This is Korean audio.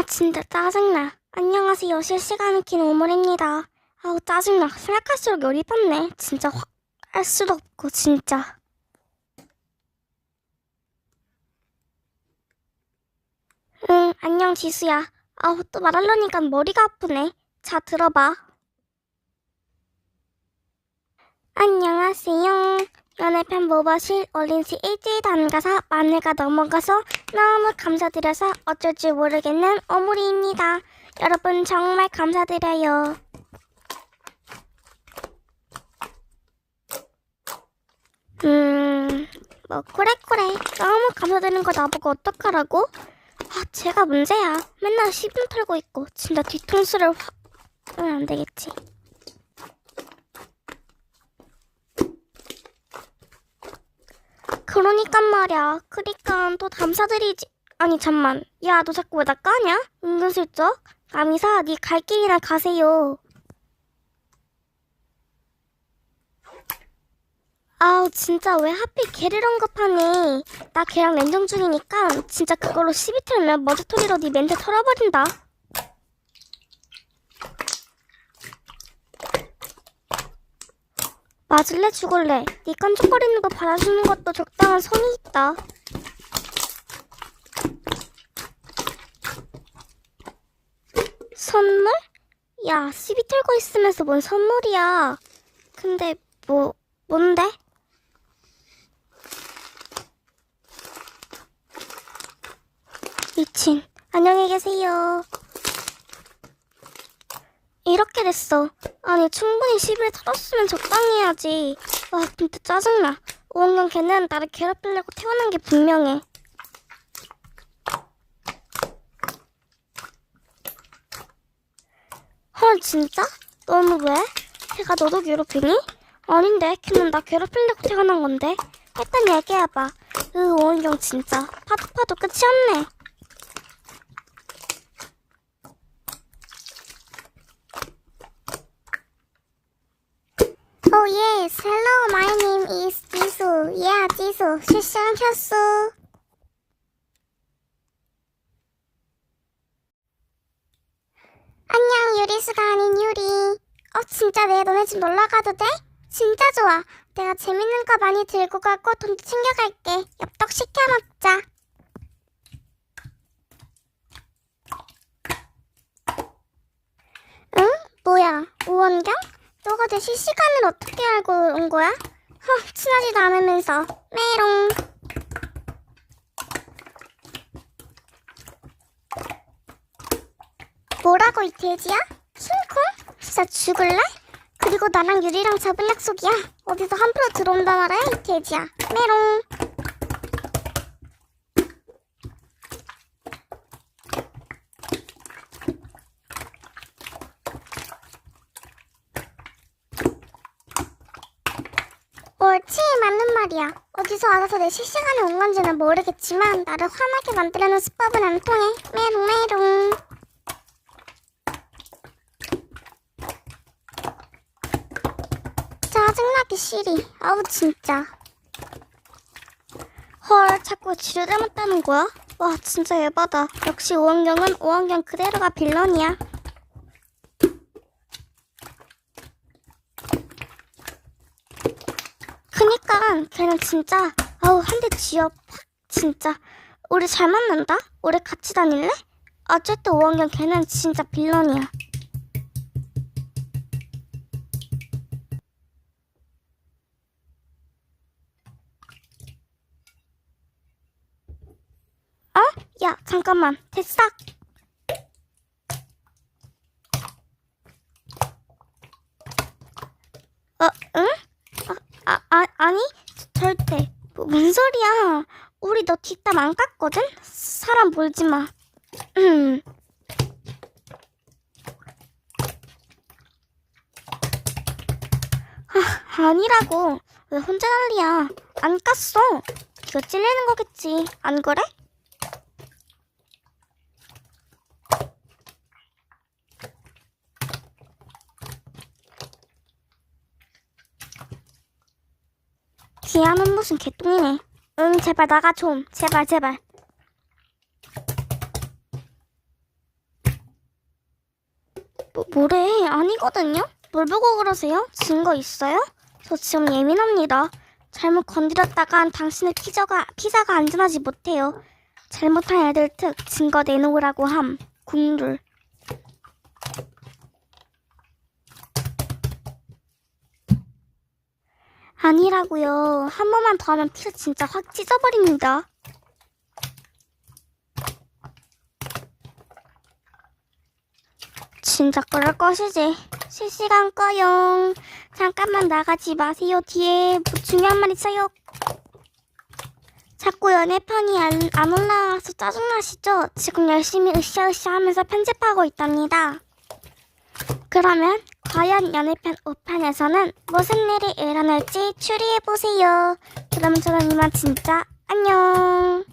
진짜 짜증나. 안녕하세요. 실시간을 키는 오물입니다. 아우, 짜증나. 생각할수록 열이 받네. 진짜 확 할 수도 없고, 진짜. 응, 안녕, 지수야. 아우, 또 말하려니까 머리가 아프네. 자, 들어봐. 안녕하세요. 연애편 모버실 올린 지 일주일도 안 가서 마늘가 넘어가서 너무 감사드려서 어쩔 줄 모르겠는 오물이입니다. 여러분 정말 감사드려요. 그래. 너무 감사드리는 거 나보고 어떡하라고? 제가 문제야. 맨날 시비 털고 있고 진짜 뒤통수를 안 되겠지. 그러니까 말이야. 그니까 또 감사드리지. 아니 잠만. 야, 너 자꾸 왜 나 까냐? 은근슬쩍. 남이사, 네 갈 길이나 가세요. 아우, 진짜 왜 하필 걔를 언급하니? 나 걔랑 랜정 중이니까 진짜 그걸로 시비 털면 머지토리로 네 멘트 털어버린다. 맞을래 죽을래. 네 깐족거리는 거 받아주는 것도 적당한 선이 있다. 선물? 야, 시비 털고 있으면서 뭔 선물이야. 근데 뭔데? 미친. 안녕히 계세요. 이렇게 됐어. 아니, 충분히 시비를 털었으면 적당히 해야지. 와, 진짜 짜증나. 5학년 걔는 나를 괴롭히려고 태어난 게 분명해. 헐, 진짜? 너는 왜? 걔가 너도 괴롭히니? 아닌데, 걔는 나 괴롭히려고 태어난 건데. 일단 얘기해봐. 5학년 진짜. 파도 끝이 없네. Oh yes, hello, my name is 지수. Yeah, 지수. 실시간 켰어. 안녕, 유리수가 아닌 유리. 진짜 내일 너네 집 놀러가도 돼? 진짜 좋아. 내가 재밌는 거 많이 들고 가고 돈도 챙겨갈게. 엽떡 시켜 먹자. 응? 뭐야, 오원경? 너가 내 실시간을 어떻게 알고 온 거야? 친하지도 않으면서. 메롱. 뭐라고 이 돼지야? 킹콩? 진짜 죽을래? 그리고 나랑 유리랑 잡을 약속이야. 어디서 함부로 들어온다 말아야 이 돼지야. 메롱. 옳지, 맞는 말이야. 어디서 알아서 내 실시간에 온 건지는 모르겠지만 나를 화나게 만들려는 수법은 안 통해. 메롱 메롱. 짜증나기 시리. 아우 진짜. 헐, 자꾸 지를 닮았다는 거야? 와, 진짜 예바다. 역시 오원경은 오원경 그대로가 빌런이야. 그니까 걔는 진짜 아우 한 대 쥐어 팍. 진짜 우리 잘 만난다? 우리 같이 다닐래? 어쨌든 오원경 걔는 진짜 빌런이야. 야, 잠깐만. 됐어. 응? 아니, 절대. 뭔 소리야. 우리 너 뒷담 안 깠거든? 사람 몰지 마. 아니라고. 왜 혼자 난리야. 안 깠어. 이거 찔리는 거겠지. 안 그래? 디아는 무슨 개똥이네. 응, 제발 나가 좀. 제발. 뭐래? 아니거든요? 뭘 보고 그러세요? 증거 있어요? 저 지금 예민합니다. 잘못 건드렸다간 당신의 피자가 안전하지 못해요. 잘못한 애들 특 증거 내놓으라고 함. 국룰. 아니라고요. 한 번만 더 하면 피자 진짜 확 찢어버립니다. 진짜 그럴 것이지. 실시간 꺼용. 잠깐만 나가지 마세요. 뒤에 뭐 중요한 말 있어요. 자꾸 연애편이 안 올라와서 짜증나시죠? 지금 열심히 으쌰으쌰 하면서 편집하고 있답니다. 그러면 과연 연애편 5편에서는 무슨 일이 일어날지 추리해보세요. 그럼 저는 이만 진짜 안녕.